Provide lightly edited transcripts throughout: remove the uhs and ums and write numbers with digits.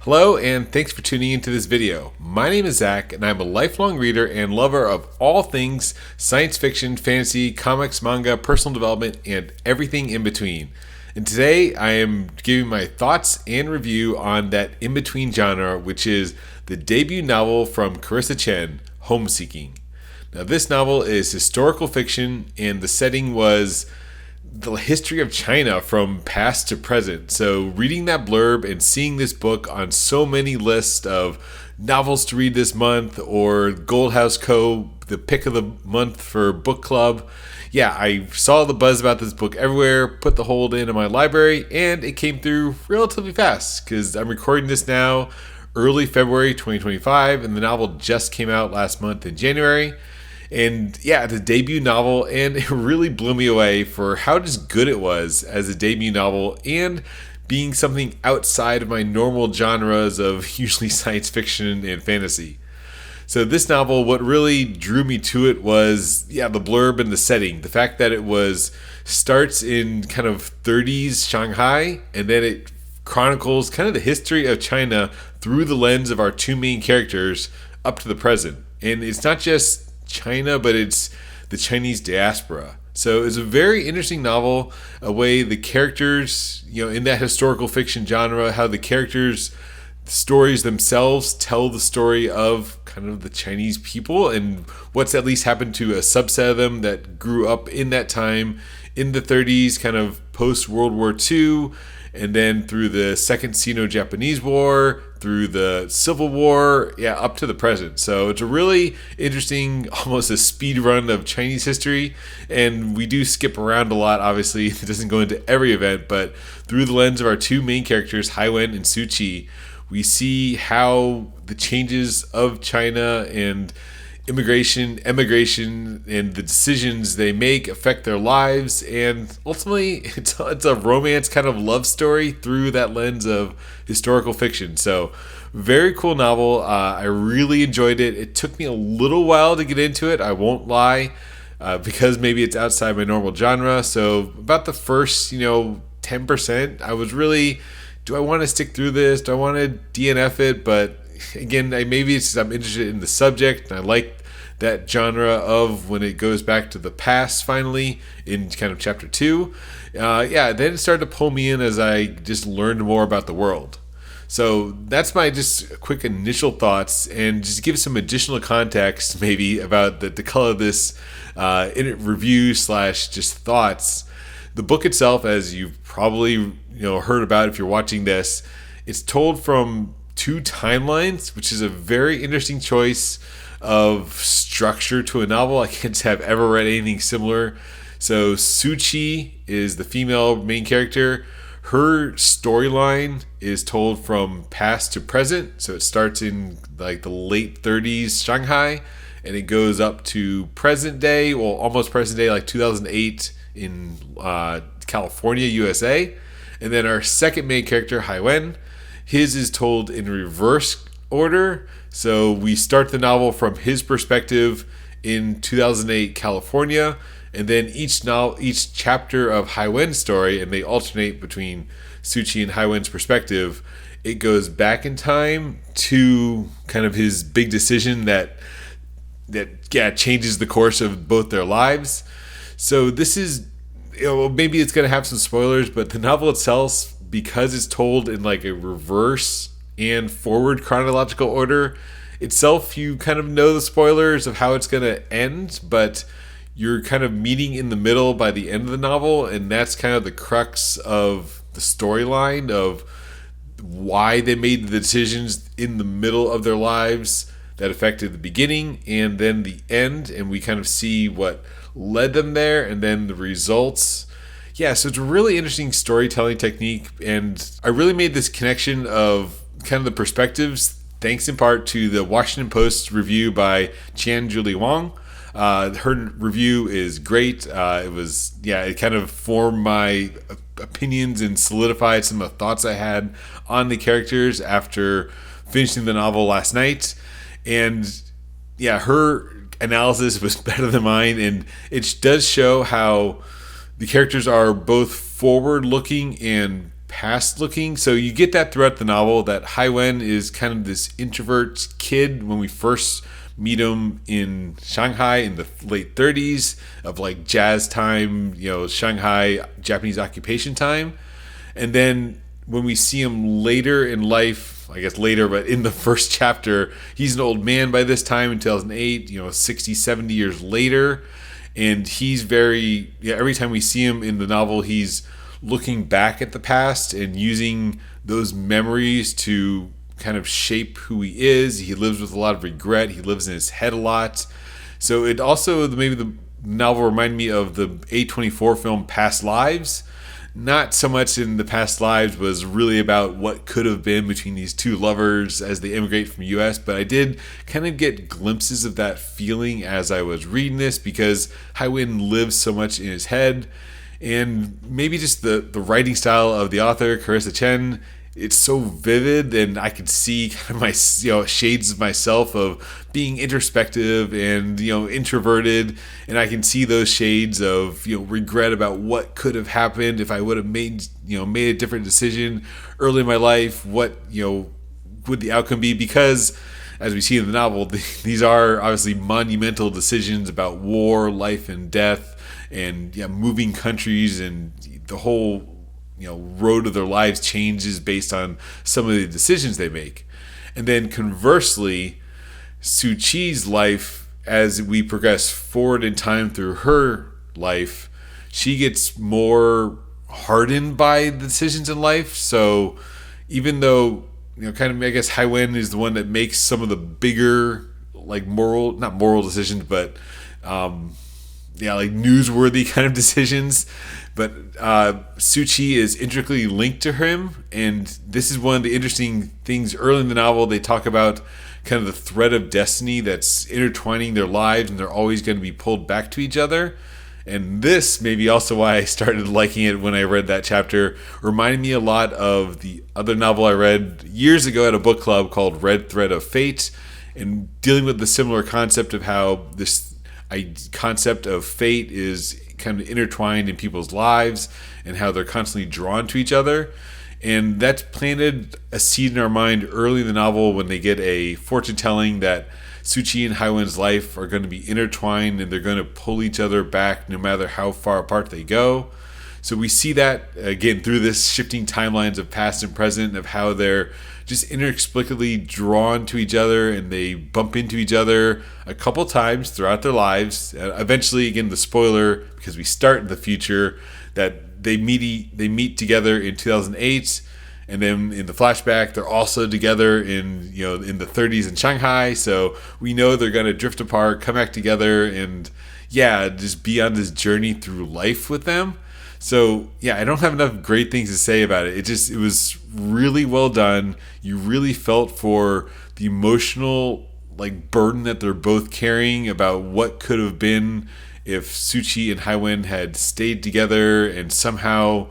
Hello, and thanks for tuning into this video. My name is Zach, and I'm a lifelong reader and lover of all things science fiction, fantasy, comics, manga, personal development, and everything in between. And today I am giving my thoughts and review on that in-between genre, which is the debut novel from Karissa Chen, Homeseeking. Now, this novel is historical fiction, and the setting was the history of China from past to present. So reading that blurb and seeing this book on so many lists of novels to read this month or Goldhouse Co., the pick of the month for book club. Yeah, I saw the buzz about this book everywhere, put the hold in my library, and it came through relatively fast because I'm recording this now early February 2025, and the novel just came out last month in January. And yeah, the debut novel, and it really blew me away for how just good it was as a debut novel and being something outside of my normal genres of usually science fiction and fantasy. So this novel, what really drew me to it was, the blurb and the setting. The fact that it starts in kind of 30s Shanghai, and then it chronicles kind of the history of China through the lens of our two main characters up to the present. And it's not just China, but it's the Chinese diaspora. So it's a very interesting novel, a way the characters, in that historical fiction genre, how the characters' stories themselves tell the story of kind of the Chinese people and what's at least happened to a subset of them that grew up in that time in the 30s, kind of post World War II, and then through the Second Sino-Japanese War, through the Civil War, up to the present. So it's a really interesting, almost a speed run of Chinese history, and we do skip around a lot, obviously. It doesn't go into every event, but through the lens of our two main characters, Haiwen and Su Qi, we see how the changes of China and immigration, emigration, and the decisions they make affect their lives. And ultimately, it's a romance kind of love story through that lens of historical fiction. So very cool novel. I really enjoyed it. It took me a little while to get into it, I won't lie, because maybe it's outside my normal genre. So about the first 10%, I was really, do I want to stick through this? Do I want to DNF it? But again, maybe it's I'm interested in the subject, and I like that genre of when it goes back to the past finally in kind of chapter 2. Then it started to pull me in as I just learned more about the world. So that's my just quick initial thoughts, and just give some additional context maybe about the color of this review / just thoughts. The book itself, as you've probably heard about if you're watching this, it's told from two timelines, which is a very interesting choice of structure to a novel. I can't have ever read anything similar. So Su Qi is the female main character. Her storyline is told from past to present. So it starts in like the late 30s Shanghai, and it goes up to present day, well, almost present day, like 2008 in California, USA. And then our second main character, Haiwen, his is told in reverse order. So we start the novel from his perspective in 2008 California, and then each chapter of Haiwen's story, and they alternate between Su Qi and Haiwen's perspective. It goes back in time to kind of his big decision that changes the course of both their lives. So this is, maybe it's going to have some spoilers, but the novel itself, because it's told in like a reverse and forward chronological order itself, you kind of know the spoilers of how it's going to end, but you're kind of meeting in the middle by the end of the novel, and that's kind of the crux of the storyline of why they made the decisions in the middle of their lives that affected the beginning and then the end, and we kind of see what led them there and then the results. So it's a really interesting storytelling technique, and I really made this connection of kind of the perspectives thanks in part to the Washington Post review by Chan Julie Wang. Her review is great. It kind of formed my opinions and solidified some of the thoughts I had on the characters after finishing the novel last night. And her analysis was better than mine, and it does show how the characters are both forward looking and past looking. So you get that throughout the novel, that Hai Wen is kind of this introvert kid when we first meet him in Shanghai in the late 30s of like jazz time, Shanghai Japanese occupation time. And then when we see him later in life, I guess later, but in the first chapter, he's an old man by this time in 2008, 60, 70 years later. And he's every time we see him in the novel, he's looking back at the past and using those memories to kind of shape who he is. He lives with a lot of regret. He lives in his head a lot. So it also, maybe the novel reminded me of the A24 film Past Lives. Not so much in the past lives was really about what could have been between these two lovers as they immigrate from the US, but I did kind of get glimpses of that feeling as I was reading this, because Hai Wen lives so much in his head. And maybe just the writing style of the author, Karissa Chen, it's so vivid, and I could see kind of my shades of myself of being introspective and introverted, and I can see those shades of regret about what could have happened if I would have made a different decision early in my life. What would the outcome be? Because as we see in the novel, these are obviously monumental decisions about war, life, and death, and moving countries, and the whole road of their lives changes based on some of the decisions they make. And then conversely, Suu Kyi's life, as we progress forward in time through her life, she gets more hardened by the decisions in life. So even though I guess Hai Wen is the one that makes some of the bigger, like not moral decisions, but like newsworthy kind of decisions. But Suu Kyi is intricately linked to him, and this is one of the interesting things early in the novel. They talk about kind of the thread of destiny that's intertwining their lives, and they're always going to be pulled back to each other. And this may be also why I started liking it when I read that chapter. Reminded me a lot of the other novel I read years ago at a book club called Red Thread of Fate, and dealing with the similar concept of how this concept of fate is kind of intertwined in people's lives and how they're constantly drawn to each other. And that's planted a seed in our mind early in the novel when they get a fortune telling that Suu Kyi and Hai Wen's life are going to be intertwined and they're going to pull each other back no matter how far apart they go. So we see that again through this shifting timelines of past and present, of how they're just inexplicably drawn to each other, and they bump into each other a couple times throughout their lives. Eventually, again, the spoiler, because we start in the future, that they meet together in 2008, and then in the flashback, they're also together in the 30s in Shanghai. So we know they're going to drift apart, come back together, and just be on this journey through life with them. So I don't have enough great things to say about it. It was really well done. You really felt for the emotional burden that they're both carrying about what could have been if Suu Kyi and Hai Wen had stayed together and somehow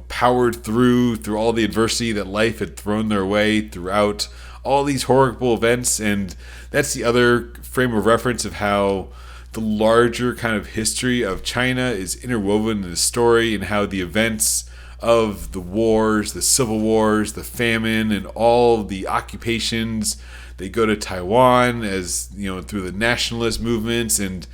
powered through all the adversity that life had thrown their way throughout all these horrible events. And that's the other frame of reference of how the larger kind of history of China is interwoven in the story, and how the events of the wars, the civil wars, the famine, and all the occupations, they go to Taiwan as through the nationalist movements, and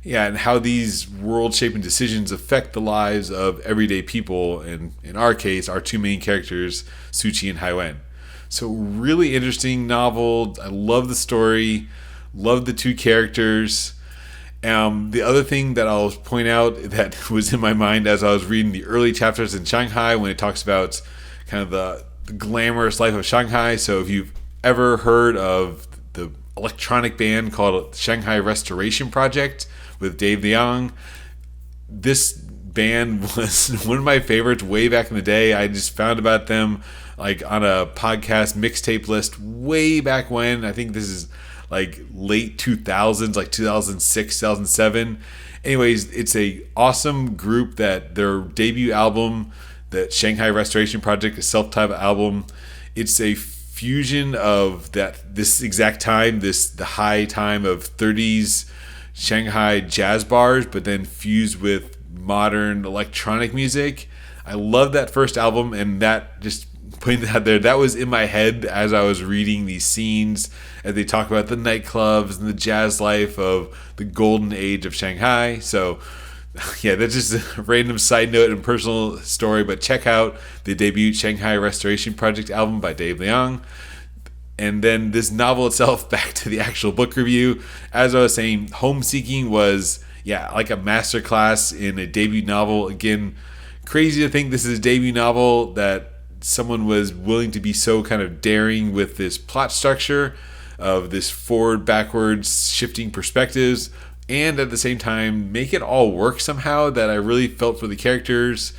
how these world-shaping decisions affect the lives of everyday people, and in our case, our two main characters, Suu Kyi and Hai Wen. So really interesting novel. I love the story, love the two characters. The other thing that I'll point out that was in my mind as I was reading the early chapters in Shanghai, when it talks about kind of the glamorous life of Shanghai. So if you've ever heard of the electronic band called Shanghai Restoration Project with Dave DeYoung, this band was one of my favorites way back in the day. I just found about them on a podcast mixtape list way back when. I think this is late 2000s, 2006, 2007. Anyways, it's a awesome group that their debut album, the Shanghai Restoration Project, a self-titled album, it's a fusion of this exact time, the high time of 30s Shanghai jazz bars, but then fused with modern electronic music. I love that first album, and that just putting that out there, that was in my head as I was reading these scenes as they talk about the nightclubs and the jazz life of the golden age of Shanghai. So yeah, that's just a random side note and personal story, but check out the debut Shanghai Restoration Project album by Dave Liang. And then this novel itself, back to the actual book review. As I was saying, Homeseeking was, like a masterclass in a debut novel. Again, crazy to think this is a debut novel that someone was willing to be so kind of daring with this plot structure of this forward, backwards, shifting perspectives, and at the same time make it all work somehow, that I really felt for the characters.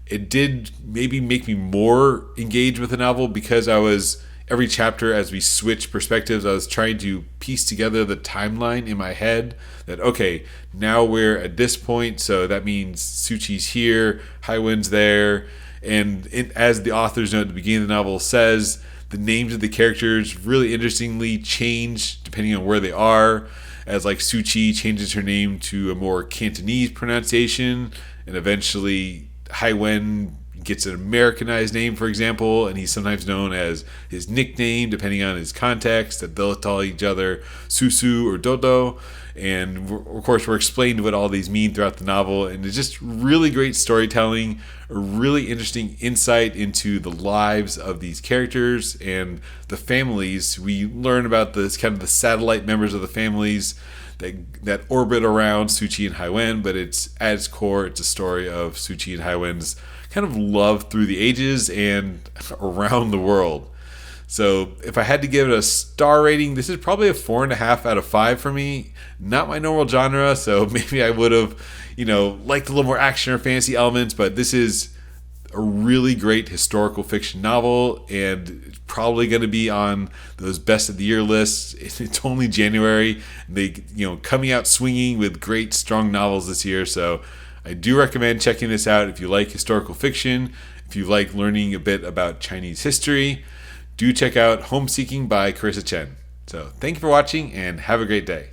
It did maybe make me more engaged with the novel because I was, every chapter as we switch perspectives, I was trying to piece together the timeline in my head that, okay, now we're at this point, so that means Suchi's here, Haiwen's there, and as the author's note at the beginning of the novel says, the names of the characters really interestingly change depending on where they are, as like Suchi changes her name to a more Cantonese pronunciation, and eventually Haiwen gets an Americanized name, for example, and he's sometimes known as his nickname depending on his context, that they'll call each other Susu or Dodo. And of course we're explained what all these mean throughout the novel, and it's just really great storytelling, a really interesting insight into the lives of these characters and the families. We learn about this kind of the satellite members of the families that orbit around Suchi and Haiwen, but it's at its core, it's a story of Suchi and Haiwen's kind of love through the ages and around the world. So if I had to give it a star rating, this is probably a 4.5 out of 5 for me. Not my normal genre, so maybe I would have, liked a little more action or fantasy elements, but this is a really great historical fiction novel, and it's probably going to be on those best of the year lists. It's only January. They, coming out swinging with great, strong novels this year, so I do recommend checking this out if you like historical fiction, if you like learning a bit about Chinese history. Do check out Homeseeking by Karissa Chen. So thank you for watching, and have a great day.